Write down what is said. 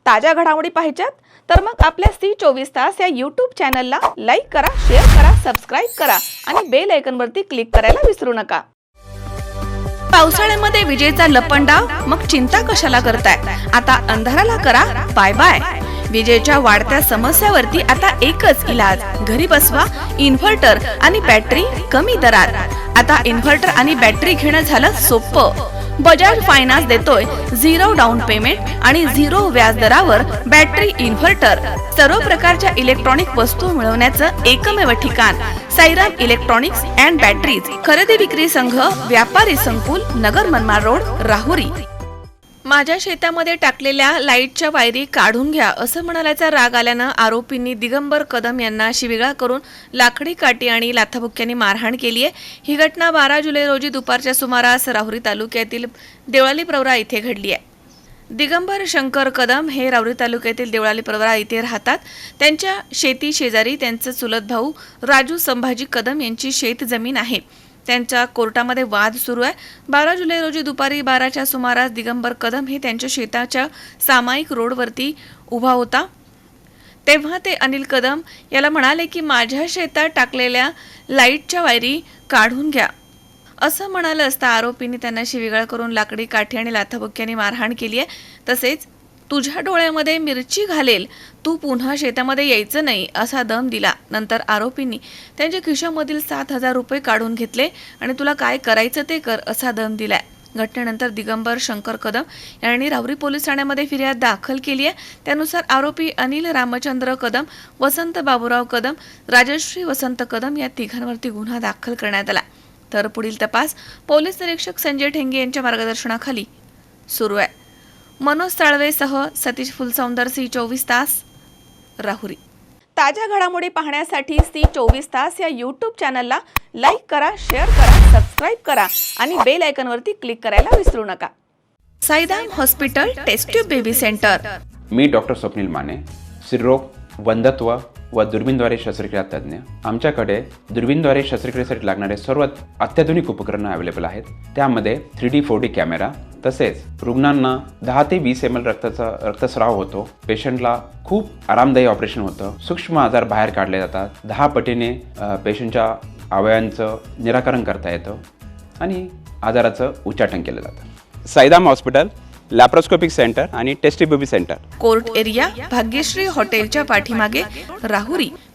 ताज्या घडामोडी पाहिजेत तर मग आपल्या C24 या YouTube चॅनलला लाईक करा, शेअर करा, सबस्क्राइब करा आणि बेल आयकॉनवरती क्लिक करायला विसरू नका। पावसाळ्यामध्ये विजेचा लपंडाव, मग चिंता कशाला करताय? आता अंधाराला करा बाय बाय। विजेच्या वाढत्या समस्यावरती आता एकच इलाज, घरी बसवा इन्व्हर्टर आणि बॅटरी कमी दरात। आता इन्व्हर्टर आणि बॅटरी घेणं झालं सोपं। बजाज फायनान्स देतोय 0 डाऊन पेमेंट आणि 0 व्याज दरावर बॅटरी इन्व्हर्टर। सर्व प्रकारच्या इलेक्ट्रॉनिक वस्तू मिळवण्याचं एकमेव ठिकाण साईराम इलेक्ट्रॉनिक्स अँड बॅटरीज। खरेदी विक्री संघ, व्यापारी संकुल, नगर मनमाड रोड, राहुरी। माझ्या शेतामध्ये टाकलेल्या लाईटच्या वायरी काढून घ्या असं म्हणाल्याचा राग आल्यानं आरोपींनी दिगंबर कदम यांना शिवीगाळ करून लाकडी काठी आणि लाथाबुक्क्यांनी मारहाण केली आहे। ही घटना 12 जुलै रोजी दुपारच्या सुमारास राहुरी तालुक्यातील देवळाली प्रवरा इथे घडली आहे। दिगंबर शंकर कदम हे राहुरी तालुक्यातील देवळाली प्रवरा इथे राहतात। त्यांच्या शेती शेजारी त्यांचे चुलत भाऊ राजू संभाजी कदम यांची शेत जमीन आहे। त्यांच्या कोर्टामध्ये वाद सुरू आहे। 12 जुलै रोजी दुपारी 12च्या सुमारास दिगंबर कदम हे त्यांच्या शेताच्या सामायिक रोडवरती उभा होता, तेव्हा ते अनिल कदम याला म्हणाले की माझ्या शेतात टाकलेल्या लाईटच्या वायरी काढून घ्या असं म्हणाले असता आरोपींनी त्यांना शिवीगाळ करून लाकडी काठी आणि लाथाबुक्क्यांनी मारहाण केली आहे। तसेच तुझ्या डोळ्यामध्ये मिरची घालेल, तू पुन्हा शेतामध्ये यायचं नाही असा दम दिला। नंतर आरोपींनी त्यांच्या खिशामधील 7,000 रुपये काढून घेतले आणि तुला काय करायचं ते कर असा दम दिलाय। घटनेनंतर दिगंबर शंकर कदम यांनी राहुरी पोलीस ठाण्यामध्ये फिर्याद दाखल केली आहे। त्यानुसार आरोपी अनिल रामचंद्र कदम, वसंत बाबूराव कदम, राजश्री वसंत कदम या तिघांवरती गुन्हा दाखल करण्यात आला। तर पुढील तपास पोलीस निरीक्षक संजय ठेंगे यांच्या मार्गदर्शनाखाली सुरू आहे। मनोज साळवेसह सतीश फुलसौंदर, C24 राहुरी। ताज्या घडामोडी पाहण्यासाठी C24 या YouTube चॅनलला लाईक करा, शेअर करा, सबस्क्राइब करा आणि बेल आयकॉनवरती क्लिक करायला विसरू नका। Sairam hospital test tube baby centre. मी डॉक्टर स्वप्नील माने, स्त्रीरोग, वंध्यत्व व दुर्बीणद्वारे शस्त्रक्रिया तज्ज्ञ। आमच्याकडे दुर्बीणद्वारे शस्त्रक्रियेसाठी लागणारे सर्व अत्याधुनिक उपकरणं अवेलेबल आहेत। त्यामध्ये 3D 4D कॅमेरा, तसेच रुग्णांना 10 ते 20 ml रक्तस्राव होतो। पेशंटला खूप आरामदायी ऑपरेशन होतं। सूक्ष्म आजार बाहेर काढले जातात। 10 पटीने पेशंटच्या अवयवांचं निराकरण करता येतं आणि आजाराचं उच्चाटन केलं जातं। साईराम हॉस्पिटल, लॅप्रोस्कोपिक सेंटर आणि test baby center, court area, Bhagyashree हॉटेलच्या पाठीमागे, राहुरी।